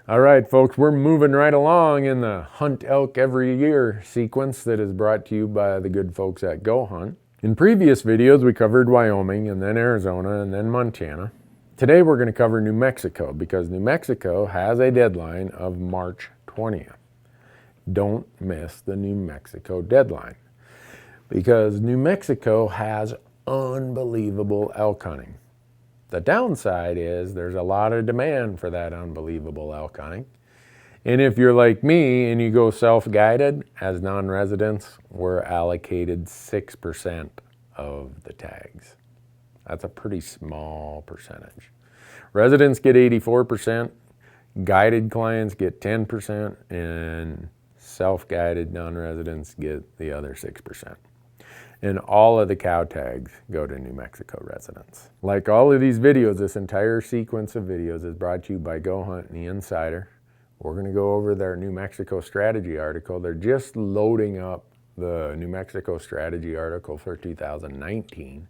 All right, folks, we're moving right along in the Hunt Elk Every Year sequence that is brought to you by the good folks at goHUNT. In previous videos, we covered Wyoming and then Arizona and then Montana. Today, we're going to cover New Mexico because New Mexico has a deadline of March 20th. Don't miss the New Mexico deadline because New Mexico has unbelievable elk hunting. The downside is there's a lot of demand for that unbelievable elk hunting. And if you're like me and you go self-guided, as non-residents, we're allocated 6% of the tags. That's a pretty small percentage. Residents get 84%, guided clients get 10%, and self-guided non-residents get the other 6%. And all of the cow tags go to New Mexico residents. Like all of these videos, this entire sequence of videos is brought to you by goHUNT and the Insider. We're going to go over their New Mexico strategy article. They're just loading up the New Mexico strategy article for 2019.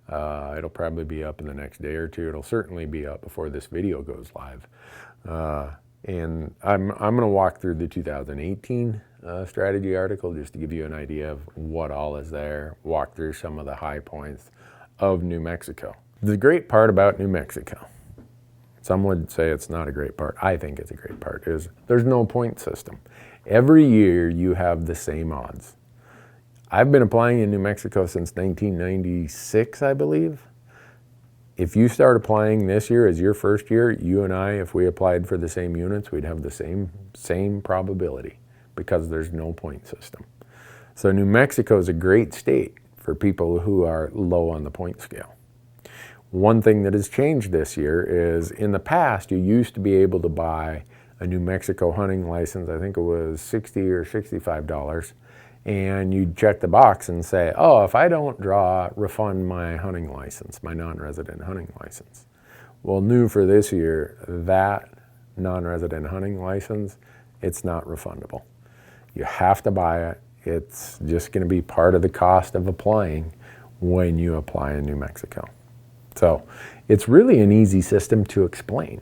It'll probably be up in the next day or two. It'll certainly be up before this video goes live. And I'm going to walk through the 2018 strategy article just to give you an idea of what all is there, walk through some of the high points of New Mexico. The great part about New Mexico, some would say it's not a great part, I think it's a great part, is there's no point system. Every year you have the same odds. I've been applying in New Mexico since 1996, I believe. If you start applying this year as your first year, you and I, if we applied for the same units, we'd have the same probability because there's no point system. So New Mexico is a great state for people who are low on the point scale. One thing that has changed this year is in the past, you used to be able to buy a New Mexico hunting license. I think it was $60 or $65. And you'd check the box and say, oh, if I don't draw, refund my hunting license, my non-resident hunting license. Well, new for this year, that non-resident hunting license, it's not refundable. You have to buy it. It's just going to be part of the cost of applying when you apply in New Mexico. So it's really an easy system to explain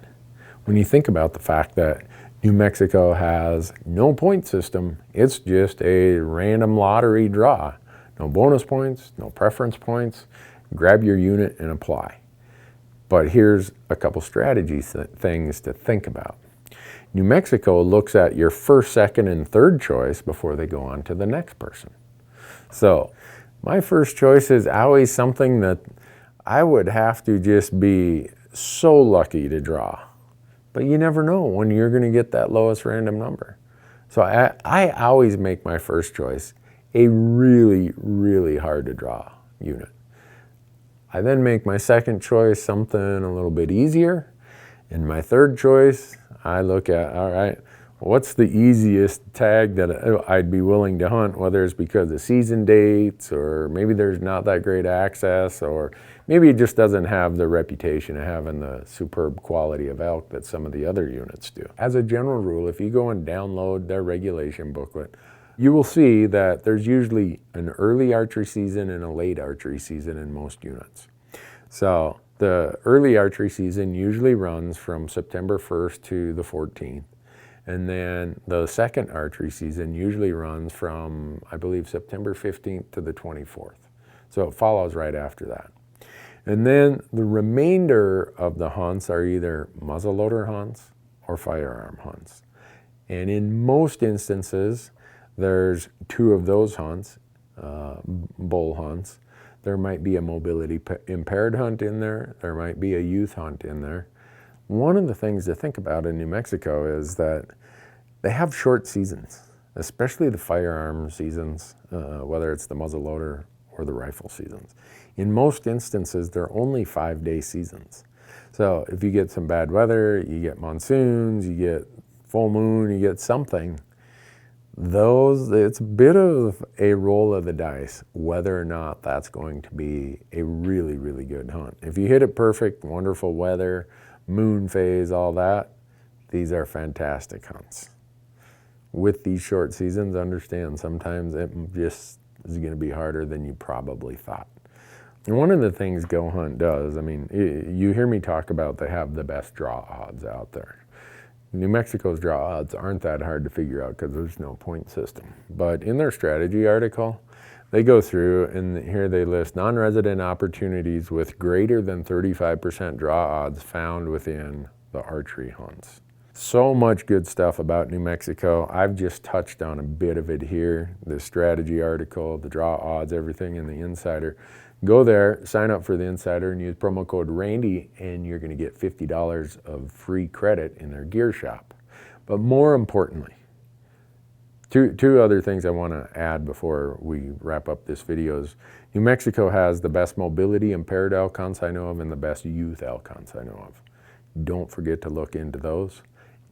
when you think about the fact that New Mexico has no point system. It's just a random lottery draw. No bonus points, no preference points. Grab your unit and apply. But here's a couple strategies, things to think about. New Mexico looks at your first, second, and third choice before they go on to the next person. So my first choice is always something that I would have to just be so lucky to draw. But you never know when you're going to get that lowest random number. So I always make my first choice a really, really hard to draw unit. I then make my second choice something a little bit easier. And my third choice, I look at, all right, what's the easiest tag that I'd be willing to hunt, whether it's because of season dates or maybe there's not that great access or maybe it just doesn't have the reputation of having the superb quality of elk that some of the other units do. As a general rule, if you go and download their regulation booklet, you will see that there's usually an early archery season and a late archery season in most units. So the early archery season usually runs from September 1st to the 14th. And then the second archery season usually runs from, I believe, September 15th to the 24th. So it follows right after that. And then the remainder of the hunts are either muzzleloader hunts or firearm hunts. And in most instances, there's two of those hunts, bull hunts. There might be a mobility impaired hunt in there. There might be a youth hunt in there. One of the things to think about in New Mexico is that they have short seasons, especially the firearm seasons, whether it's the muzzleloader or the rifle seasons. In most instances, they're only 5-day seasons. So if you get some bad weather, you get monsoons, you get full moon, you get something, it's a bit of a roll of the dice whether or not that's going to be a really, really good hunt. If you hit it perfect, wonderful weather, moon phase, all that, these are fantastic hunts. With these short seasons, understand sometimes it just is going to be harder than you probably thought. And one of the things goHUNT does, I mean, you hear me talk about they have the best draw odds out there. New Mexico's draw odds aren't that hard to figure out because there's no point system. But in their strategy article, they go through and here they list non-resident opportunities with greater than 35% draw odds found within the archery hunts. So much good stuff about New Mexico. I've just touched on a bit of it here. The strategy article, the draw odds, everything in the Insider. Go there, sign up for the Insider and use promo code Randy and you're going to get $50 of free credit in their gear shop. But more importantly, two other things I want to add before we wrap up this video is New Mexico has the best mobility impaired elk hunts I know of and the best youth elk hunts I know of. Don't forget to look into those.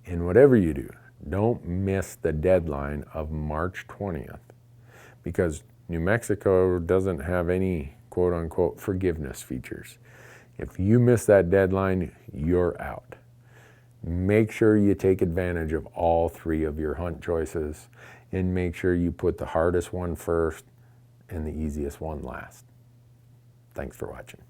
And whatever you do, don't miss the deadline of March 20th because New Mexico doesn't have any quote-unquote forgiveness features. If you miss that deadline, you're out. Make sure you take advantage of all three of your hunt choices and make sure you put the hardest one first and the easiest one last. Thanks for watching.